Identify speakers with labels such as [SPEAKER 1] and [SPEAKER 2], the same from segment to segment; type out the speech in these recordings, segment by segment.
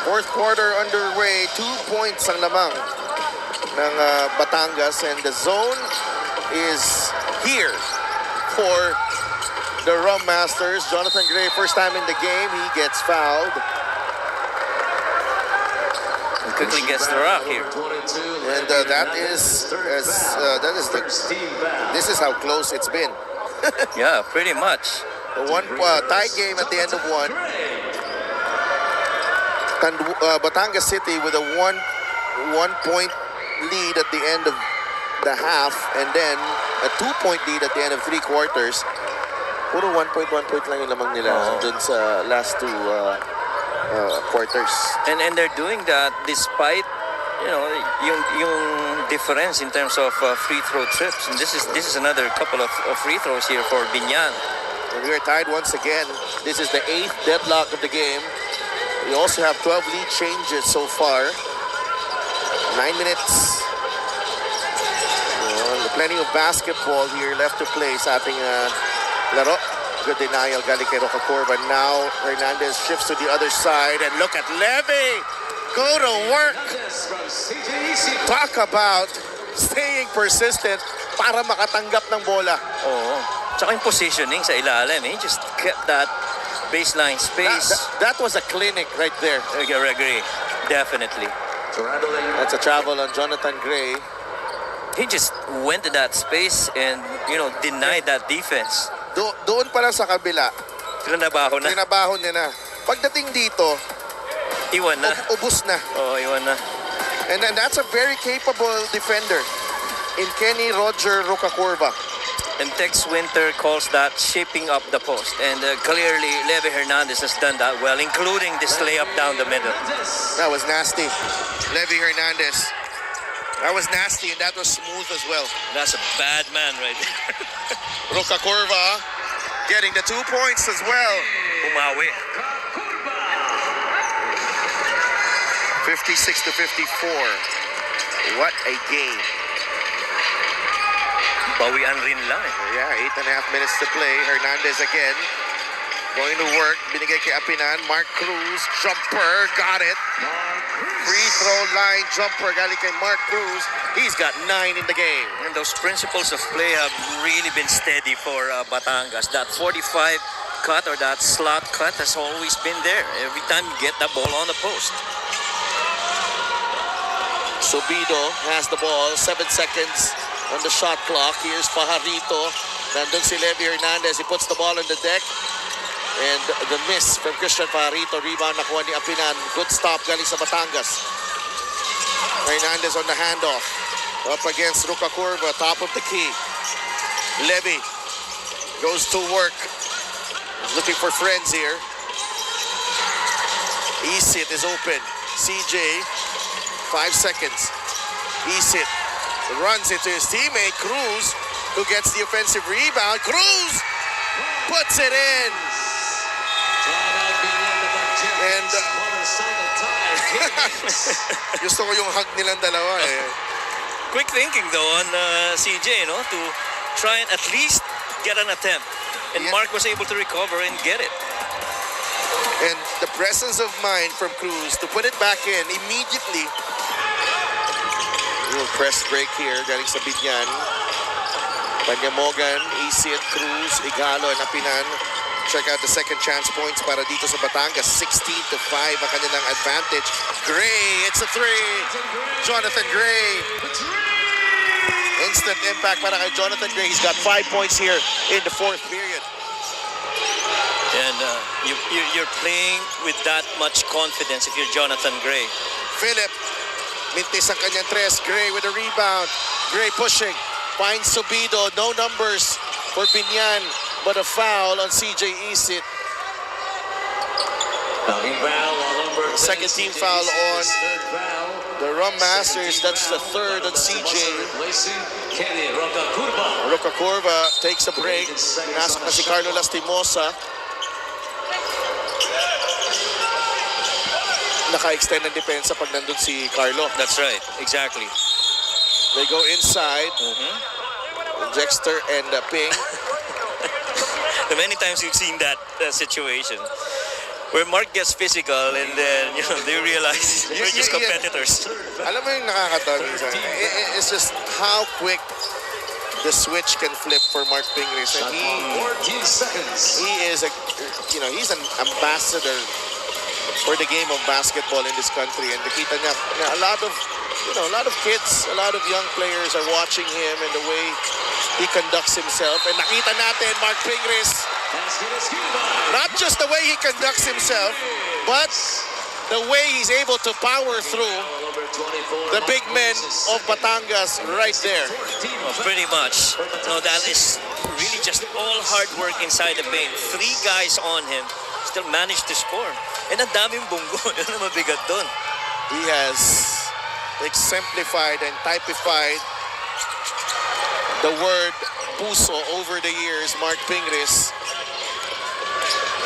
[SPEAKER 1] Fourth quarter underway. 2 points ang lamang ng Batangas, and the zone is here for the Rum Masters. Jonathan Gray, first time in the game, he gets fouled.
[SPEAKER 2] He quickly gets the rock here.
[SPEAKER 1] And this is how close it's been.
[SPEAKER 2] Yeah, pretty much.
[SPEAKER 1] One tie game at the end of one. Batangas City with a one-point lead at the end of the half, and then a 2-point lead at the end of 3 quarters. Puro 1 point lang yung lamang nila dun sa last 2 quarters.
[SPEAKER 2] And they're doing that despite, you know, yung difference in terms of free throw trips. And this is another couple of free throws here for Biñan.
[SPEAKER 1] And we are tied once again. This is the 8th deadlock of the game. We also have 12 lead changes so far. 9 minutes. Plenty of basketball here left to play sa ating laro. Good denial galing kay Rocacorva. Now Hernandez shifts to the other side, and look at Levy go to work. Talk about staying persistent para makatanggap ng bola.
[SPEAKER 2] Oo. Tsaka yung positioning sa ilalim, he just kept that baseline space.
[SPEAKER 1] That was a clinic right there.
[SPEAKER 2] I agree. Definitely.
[SPEAKER 1] That's a travel on Jonathan Gray.
[SPEAKER 2] He just went to that space and, you know, denied that defense.
[SPEAKER 1] Doon pa lang sa kabila.
[SPEAKER 2] Trinabaho na.
[SPEAKER 1] Trinabaho niya na. Pagdating dito,
[SPEAKER 2] iwan na.
[SPEAKER 1] Ubus na.
[SPEAKER 2] Oo, iwan na.
[SPEAKER 1] And then that's a very capable defender in Kenny Roger Rocacorva.
[SPEAKER 2] And Tex Winter calls that shaping up the post. And clearly, Levy Hernandez has done that well, including this layup down the middle.
[SPEAKER 1] That was nasty. Levy Hernandez. That was nasty, and that was smooth as well.
[SPEAKER 2] That's a bad man right there.
[SPEAKER 1] Rocacorva getting the 2 points as well.
[SPEAKER 2] Umawi.
[SPEAKER 1] 56-54. What a game.
[SPEAKER 2] Bawian rin lang eh.
[SPEAKER 1] Yeah, 8.5 minutes to play. Hernandez again. Going to work. Binigay kay Apinan. Mark Cruz. Jumper. Got it. Free throw line jumper. Galing kay Mark Cruz. He's got 9 in the game.
[SPEAKER 2] And those principles of play have really been steady for Batangas. That 45 cut or that slot cut has always been there. Every time you get that ball on the post.
[SPEAKER 1] Subido has the ball. 7 seconds on the shot clock. Here's Fajarito. Nandun si Levy Hernandez. He puts the ball on the deck. And the miss from Christian Fajarito. Rebound nakuha ni Apinan. Good stop galing sa Batangas. Hernandez on the handoff. Up against Rocacorva. Top of the key. Levy goes to work. He's looking for friends here. Isit is open. CJ. 5 seconds. Isit runs into his teammate, Cruz, who gets the offensive rebound. Cruz puts it in. And gusto ko yung hug nilang dalawa eh.
[SPEAKER 2] Quick thinking though on CJ, no, to try and at least get an attempt. And yeah. Mark was able to recover and get it.
[SPEAKER 1] And the presence of mind from Cruz to put it back in immediately. A little press break here galing sa Biñan. Banyamogan, Isit, Cruz, Igalo, and Apinan. Check out the second chance points para dito sa Batangas. 16-5 ang kanilang advantage. Gray, it's a 3. Jonathan Gray. Instant impact para kay Jonathan Gray. He's got 5 points here in the 4th period.
[SPEAKER 2] And you're playing with that much confidence if you're Jonathan Gray.
[SPEAKER 1] Philip, mintis ang kanyang tres. Gray with a rebound. Gray pushing. Finds Subido. No numbers for Biñan, but a foul on CJ Isit. Second team foul on the Rum Masters. That's the 3rd on CJ. Rocacorva takes a break. Nasok na si Carlo Lastimosa. Naka-extend ng depensa pag nandun si Carlo.
[SPEAKER 2] That's right. Exactly.
[SPEAKER 1] They go inside. Dexter and Ping.
[SPEAKER 2] The many times you've seen that situation. where Mark gets physical and then, they realize we're just competitors.
[SPEAKER 1] Alam mo yung nakakatawa minsan? It's just how quick the switch can flip for Mark Pingris. And he is he's an ambassador for the game of basketball in this country. And nakita niya a lot of kids, a lot of young players are watching him and the way he conducts himself. And nakita natin Mark Pingris, not just the way he conducts himself, but the way he's able to power through the big men of Batangas right there.
[SPEAKER 2] Pretty much. No, that is really just all hard work inside the paint. 3 guys on him, still managed to score. And ang daming bunggo. Yun ang mabigat doon.
[SPEAKER 1] He has exemplified and typified the word puso over the years, Mark Pingris.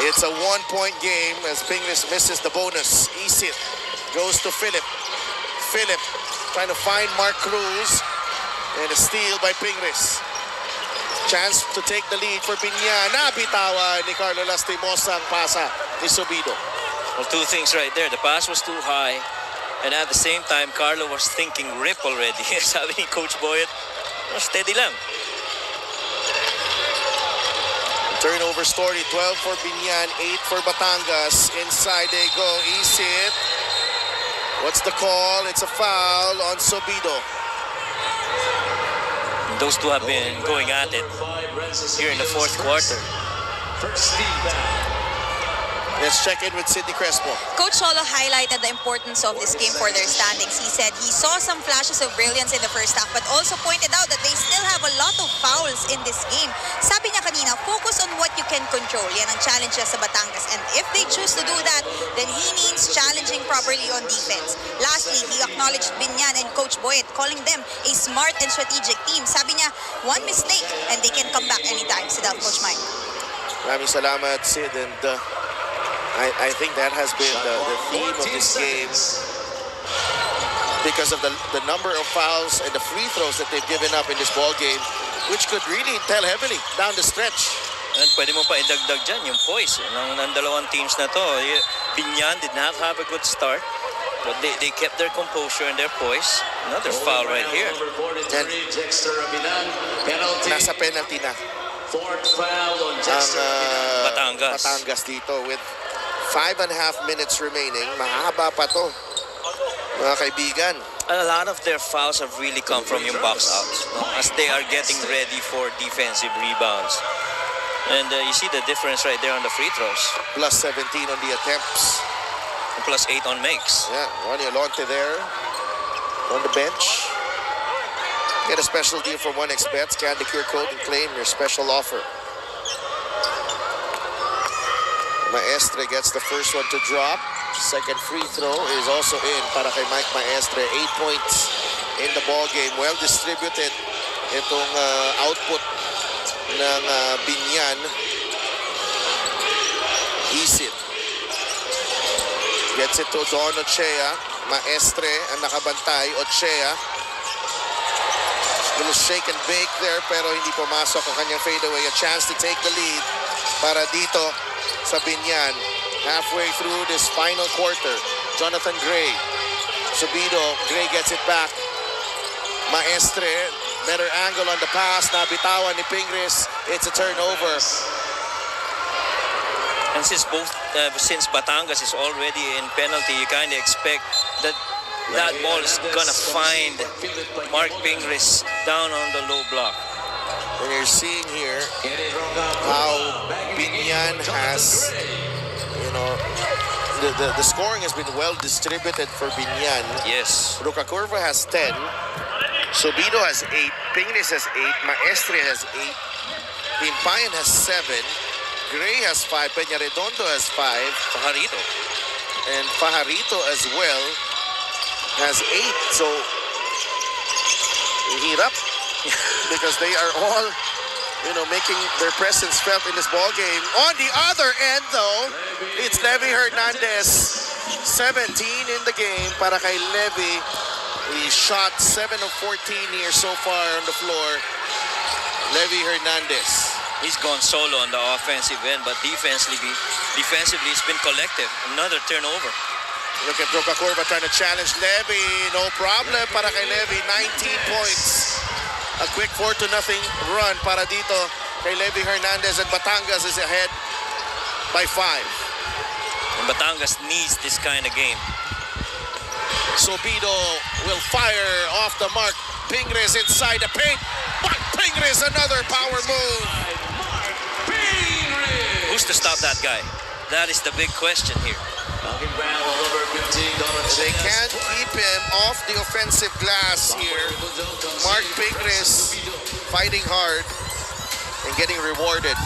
[SPEAKER 1] It's a 1-point game as Pingris misses the bonus. Isit goes to Philip. Philip trying to find Mark Cruz. And a steal by Pingris. Chance to take the lead for Biñan. Nabitawan ni Carlo Lastimosa ang pasa ni Subido.
[SPEAKER 2] Well, 2 things right there. The pass was too high. And at the same time, Carlo was thinking rip already. Sabi ni Coach Boyet, steady lang.
[SPEAKER 1] Turnover story, 12 for Biñan, 8 for Batangas. Inside they go. Isit. What's the call? It's a foul on Subido.
[SPEAKER 2] Those two have been going at it here in the 4th quarter.
[SPEAKER 1] Let's check in with Sidney Crespo.
[SPEAKER 3] Coach Solo highlighted the importance of this game for their standings. He said he saw some flashes of brilliance in the first half but also pointed out that they still have a lot of fouls in this game. Sabi niya kanina, focus on what you can control. Yan ang challenge niya sa Batangas. And if they choose to do that, then he needs challenging properly on defense. Lastly, he acknowledged Biñan and Coach Boyet, calling them a smart and strategic team. Sabi niya, one mistake and they can come back anytime. Sit down, Coach Mike.
[SPEAKER 1] Maraming salamat, Sid. And I think that has been the theme of this game because of the number of fouls and the free throws that they've given up in this ball game, which could really tell heavily down the stretch.
[SPEAKER 2] And pwede mo pa idagdag dyan yung poise ng dalawang teams na to. Biñan did not have a good start, but they kept their composure and their poise. Another foul right here.
[SPEAKER 1] And nasa penalty na ang Batangas dito with 5.5 minutes remaining. Mahaba pa to, mga kaibigan.
[SPEAKER 2] A lot of their fouls have really come from yung box outs, as they are getting ready for defensive rebounds. And you see the difference right there on the free throws.
[SPEAKER 1] Plus 17 on the attempts.
[SPEAKER 2] And plus 8 on makes.
[SPEAKER 1] Yeah, Ronnie Alonte there on the bench. Get a special deal for 1xBet. Scan the QR code and claim your special offer. Maestre gets the first one to drop. Second free throw is also in para kay Mike Maestre. 8 points in the ball game. Well distributed itong output ng Biñan. Isit gets it to Don Ochea. Maestre ang nakabantay. Ochea. Little shake and bake there pero hindi pumasok ang kanyang fadeaway. A chance to take the lead para dito sa Biñan. Halfway through this final quarter, Jonathan Gray. Subido, Gray gets it back. Maestre, better angle on the pass. Nabitawan ni Pingris. It's a turnover.
[SPEAKER 2] And since Batangas is already in penalty, you kind of expect that ball is gonna find Mark Pingris down on the low block.
[SPEAKER 1] And you're seeing here how Biñan has, the scoring has been well distributed for Biñan.
[SPEAKER 2] Yes.
[SPEAKER 1] Rucacurva has 10. Subido has 8. Pingris has 8. Maestre has 8. Pimpayan has 7. Gray has 5. Peñaredondo has 5.
[SPEAKER 2] Fajarito.
[SPEAKER 1] And Fajarito as well has 8. So, hirap. Because they are all, making their presence felt in this ball game. On the other end, though, it's Levy Hernandez. 17 in the game para kay Levy. He shot 7 of 14 here so far on the floor. Levy Hernandez.
[SPEAKER 2] He's gone solo on the offensive end, but defensively it's been collective. Another turnover.
[SPEAKER 1] Look at Roca Corva trying to challenge Levy. No problem para kay Levy. 19 points. A quick 4-0 run para dito kay Levy Hernandez, and Batangas is ahead by 5.
[SPEAKER 2] And Batangas needs this kind of game.
[SPEAKER 1] Sobido will fire off the mark. Pingris inside the paint. But Pingris, another power move.
[SPEAKER 2] Who's to stop that guy? That is the big question here.
[SPEAKER 1] They can't keep him off the offensive glass here. Mark Pingris fighting hard and getting rewarded.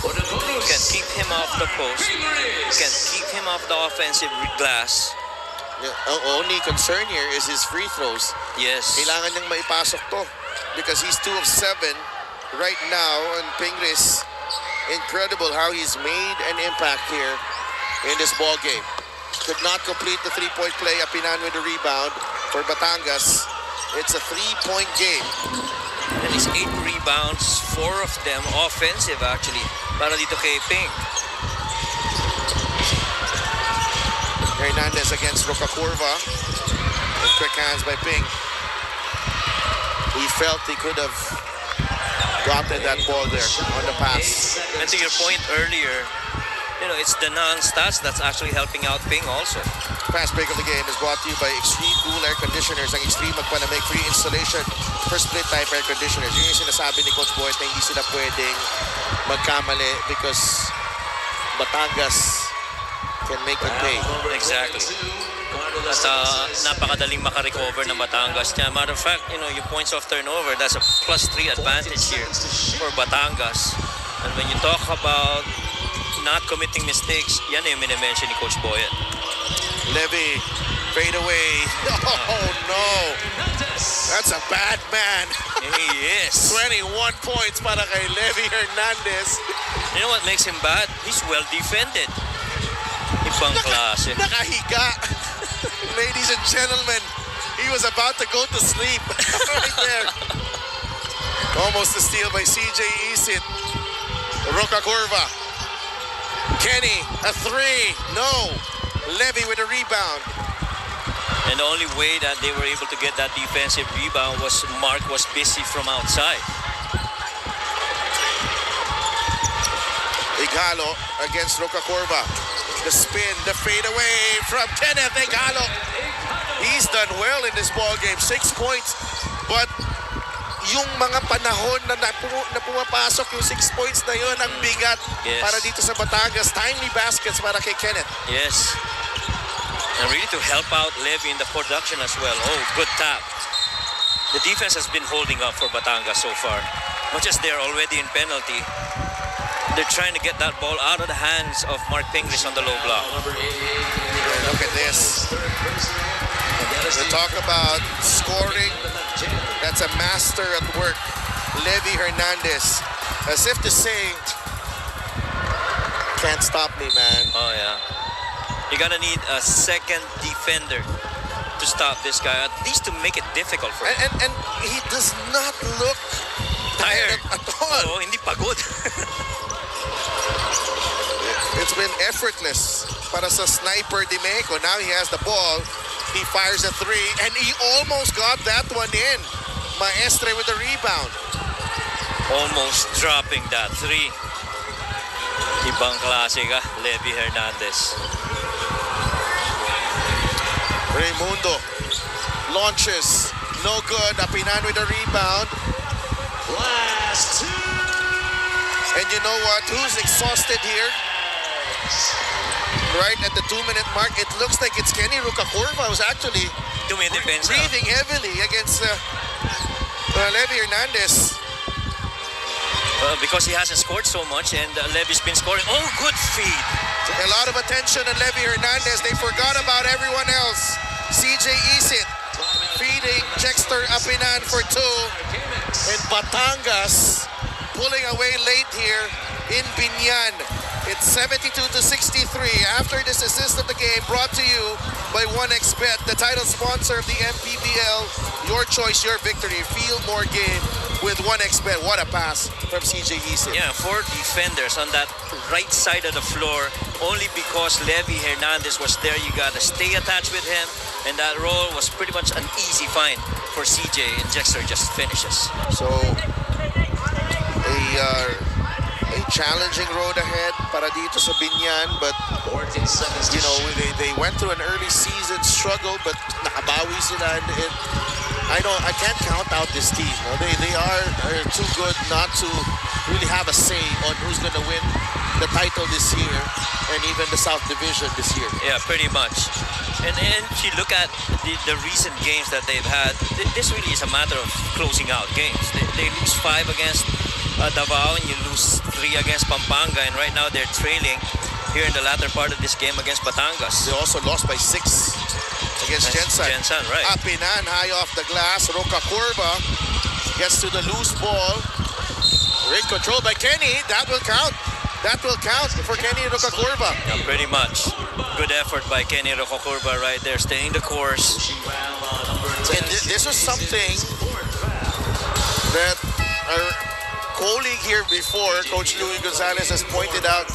[SPEAKER 2] You can keep him off the post. You can keep him off the offensive glass.
[SPEAKER 1] The only concern here is his free throws.
[SPEAKER 2] Yes.
[SPEAKER 1] Kailangan niyang maipasok to because he's 2 of 7 right now, and Pingris, incredible how he's made an impact here in this ball game. Could not complete the three-point play. Apinan with the rebound for Batangas. It's a 3-point game.
[SPEAKER 2] And his 8 rebounds, 4 of them offensive actually. Para dito kay Ping.
[SPEAKER 1] Hernandez against Roca Corva. And quick hands by Ping. He felt he could have gotten that ball there on the pass.
[SPEAKER 2] And to your point earlier, you know, it's the non-stats that's actually helping out Ping also.
[SPEAKER 1] Fast break of the game is brought to you by Extreme Cool Air Conditioners. Ang Extreme magpalamig, free installation for split type air conditioners. Yun yung sinasabi ni Coach Boyd na hindi sila pwedeng magkamali because Batangas can make them pay.
[SPEAKER 2] Exactly. At napakadaling makarecover ng Batangas niya. Matter of fact, you know, yung points of turnover, that's a +3 advantage here for Batangas. And when you talk about not committing mistakes, yan yung minimension ni Coach Boyd.
[SPEAKER 1] Levy, fade away. Oh no, that's a bad man.
[SPEAKER 2] He is.
[SPEAKER 1] 21 points para kay Levy Hernandez.
[SPEAKER 2] You know what makes him bad? He's well defended. Ibang klase.
[SPEAKER 1] Nakahiga. Ladies and gentlemen, he was about to go to sleep right there. Almost a steal by CJ Isit. Roca Corva. Kenny, a 3. No. Levy with a rebound.
[SPEAKER 2] And the only way that they were able to get that defensive rebound was Mark was busy from outside.
[SPEAKER 1] Igalo against Roca Corva. The spin, the fadeaway from Kenneth Igalo. He's done well in this ball game. 6 points. But yung mga panahon na pumapasok yung 6 points na yun, ang bigat para dito sa Batangas. Timely baskets para kay Kenneth.
[SPEAKER 2] Yes. And really to help out Levy in the production as well. Oh, good tap. The defense has been holding up for Batangas so far. Much as they're already in penalty, they're trying to get that ball out of the hands of Mark Pingris on the low block.
[SPEAKER 1] Look at this. We talk about scoring. That's a master at work. Levy Hernandez. As if to say, can't stop me, man.
[SPEAKER 2] Oh, yeah. You're gonna need a second defender to stop this guy, at least to make it difficult for him.
[SPEAKER 1] And he does not look tired at all.
[SPEAKER 2] Oh, hindi pagod.
[SPEAKER 1] It's been effortless para sa sniper Di Mexico. Now he has the ball. He fires a 3, and he almost got that one in. Maestre with the rebound.
[SPEAKER 2] Almost dropping that 3. Ibang klase ka, Levy Hernandez.
[SPEAKER 1] Raimundo launches. No good. Apinan with the rebound.
[SPEAKER 4] Last 2.
[SPEAKER 1] And you know what? Who's exhausted here? Right at the 2-minute mark, it looks like it's Kenny Roca Corva who's actually breathing heavily against Levy Hernandez.
[SPEAKER 2] Well, because he hasn't scored so much and Levy's been scoring. Oh, good feed.
[SPEAKER 1] A lot of attention on Levy Hernandez. They forgot about everyone else. CJ Isit feeding Jexter Apinan for 2. And Batangas pulling away late here in Biñan. It's 72-63 after this assist of the game, brought to you by 1xBet, the title sponsor of the MPBL. Your choice, your victory. Feel more game. with 1xBet. What a pass from CJ Isin.
[SPEAKER 2] Yeah, 4 defenders on that right side of the floor. Only because Levy Hernandez was there, you gotta stay attached with him. And that roll was pretty much an easy find for CJ, and Jexter just finishes.
[SPEAKER 1] So, a challenging road ahead para dito sa Biñan, but
[SPEAKER 4] 14 seconds to
[SPEAKER 1] you know,
[SPEAKER 4] shoot.
[SPEAKER 1] they went through an early season struggle, but nakabawi sila, and I can't count out this team. No? They are too good not to really have a say on who's going to win the title this year and even the South Division this year.
[SPEAKER 2] Yeah, pretty much. And if you look at the recent games that they've had, this really is a matter of closing out games. They lose 5 against Davao, and you lose 3 against Pampanga, and right now they're trailing here in the latter part of this game against Batangas.
[SPEAKER 1] They also lost by 6 against Gensan.
[SPEAKER 2] Gensan, right.
[SPEAKER 1] Apinan, high off the glass. Roca Curva gets to the loose ball. Great control by Kenny. That will count. That will count for Kenny Roca Curva.
[SPEAKER 2] Yeah, pretty much. Good effort by Kenny Rococorba right there, staying the course.
[SPEAKER 1] And this was something that our colleague here before, Coach Louis Gonzalez, has pointed out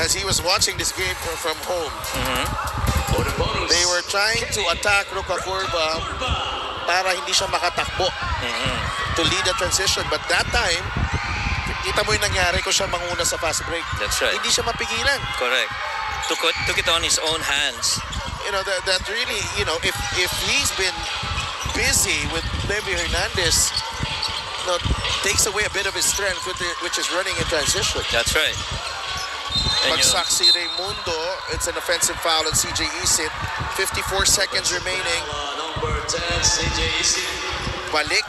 [SPEAKER 1] as he was watching this game from home. They were trying to attack Roca Curva para hindi siya makatakbo to lead the transition. But that time, kita mo yung nangyari ko siya manguna sa fast break.
[SPEAKER 2] That's right.
[SPEAKER 1] Hindi siya mapigilan.
[SPEAKER 2] Correct. Took it on his own hands.
[SPEAKER 1] You know, that really, you know, if he's been busy with Levy Hernandez, you know, takes away a bit of his strength, which is running in transition.
[SPEAKER 2] That's right. And
[SPEAKER 1] Bagsak si Raimundo. It's an offensive foul on CJ Isit. 54 seconds remaining.
[SPEAKER 4] Number 10, CJ Isin.
[SPEAKER 1] Balik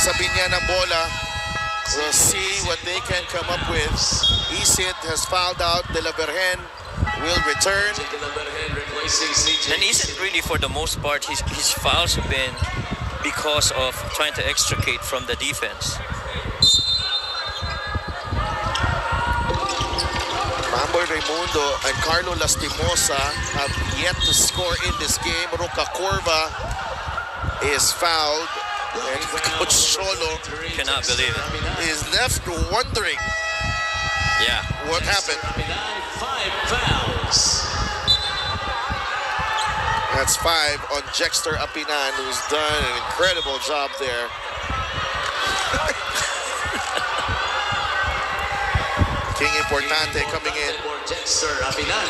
[SPEAKER 1] sa Biñan ng bola. We'll see what they can come up with. Isit has fouled out. De La Vergen will return.
[SPEAKER 4] Replacing CJ.
[SPEAKER 2] And isn't really, for the most part, his fouls have been because of trying to extricate from the defense.
[SPEAKER 1] Mamboy Raimundo and Carlo Lastimosa have yet to score in this game. Roca Curva is fouled. And Coach Solo
[SPEAKER 2] Cannot believe it.
[SPEAKER 1] is left wondering
[SPEAKER 2] Yeah.
[SPEAKER 1] what happened.
[SPEAKER 4] 5 fouls.
[SPEAKER 1] That's 5 on Jexter Apinan, who's done an incredible job there. King Importante coming in.
[SPEAKER 4] For Jexter Apinan.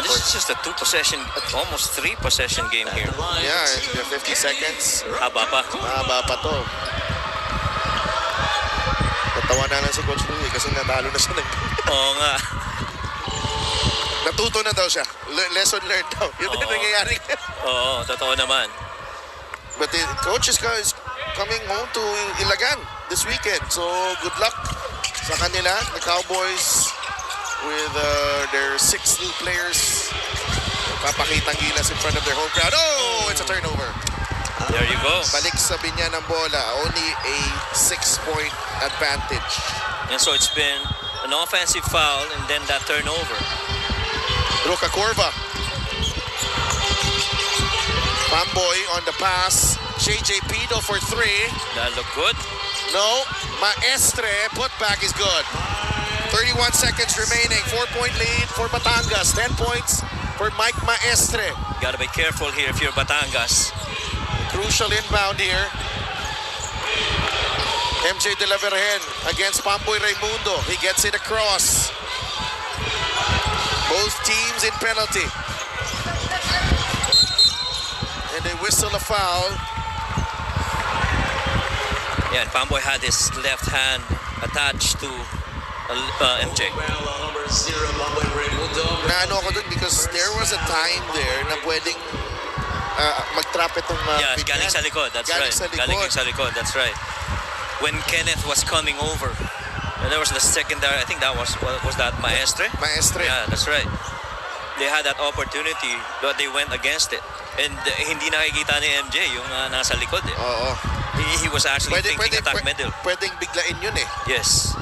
[SPEAKER 2] This is just a 2-possession, almost 3-possession game here.
[SPEAKER 1] Yeah, 50 seconds.
[SPEAKER 2] Haba pa.
[SPEAKER 1] Mahaba pa to. Natawa na lang si Coach Louie kasi natalo na siya.
[SPEAKER 2] Oo nga.
[SPEAKER 1] Natuto na daw siya. Lesson learned daw. Yun din
[SPEAKER 2] Oo.
[SPEAKER 1] nangyayari.
[SPEAKER 2] Oo, totoo naman.
[SPEAKER 1] But the coach is coming home to Ilagan this weekend. So good luck sa kanila, the Cowboys, with their 6 new players. Papakitang gilas in front of their home crowd. Oh, it's a turnover.
[SPEAKER 2] There you go.
[SPEAKER 1] Balik sa Biñan ng bola. Only a 6-point advantage.
[SPEAKER 2] And so it's been an offensive foul and then that turnover.
[SPEAKER 1] Roca Curva. Pamboy on the pass. JJ Pido for 3.
[SPEAKER 2] That looked good.
[SPEAKER 1] No. Maestre. Putback is good. 31 seconds remaining. 4-point lead for Batangas. 10 points for Mike Maestre.
[SPEAKER 2] Gotta be careful here if you're Batangas.
[SPEAKER 1] Crucial inbound here. MJ De La Vergen against Pamboy Raimundo. He gets it across. Both teams in penalty. And they whistle a foul.
[SPEAKER 2] Yeah, and Pamboy had his left hand attached to MJ.
[SPEAKER 4] Number 0, Mamboy Raimundo.
[SPEAKER 1] Naano ako dun because there was a time there na pwedeng mag-trap itong
[SPEAKER 2] Yeah,
[SPEAKER 1] Biñan.
[SPEAKER 2] galing sa likod. That's
[SPEAKER 1] Galing
[SPEAKER 2] right.
[SPEAKER 1] sa likod.
[SPEAKER 2] Galing sa likod. That's right. When Kenneth was coming over, and there was the secondary. I think that was that Maestre.
[SPEAKER 1] Maestre.
[SPEAKER 2] Yeah, that's right. They had that opportunity, but they went against it. And hindi nakikita ni MJ yung nasa likod. Eh.
[SPEAKER 1] Oo.
[SPEAKER 2] He was actually thinking attack middle.
[SPEAKER 1] Pwedeng biglain yun eh.
[SPEAKER 2] Yes.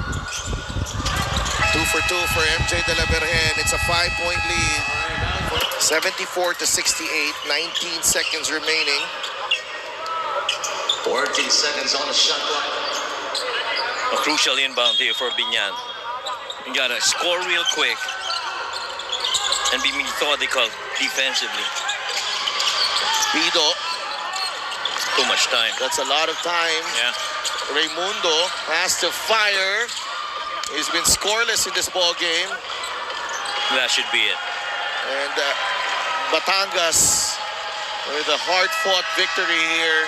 [SPEAKER 1] 2 for 2 for MJ De La Vergen. It's a 5-point lead. 74-68. 19 seconds remaining.
[SPEAKER 4] 14 seconds on the shot clock.
[SPEAKER 2] A crucial inbound here for Biñan. You gotta score real quick and be methodical defensively.
[SPEAKER 1] Pido,
[SPEAKER 2] Too much time.
[SPEAKER 1] that's a lot of time.
[SPEAKER 2] Yeah.
[SPEAKER 1] Raimundo has to fire. He's been scoreless in this ball game.
[SPEAKER 2] That should be it.
[SPEAKER 1] And Batangas with a hard-fought victory here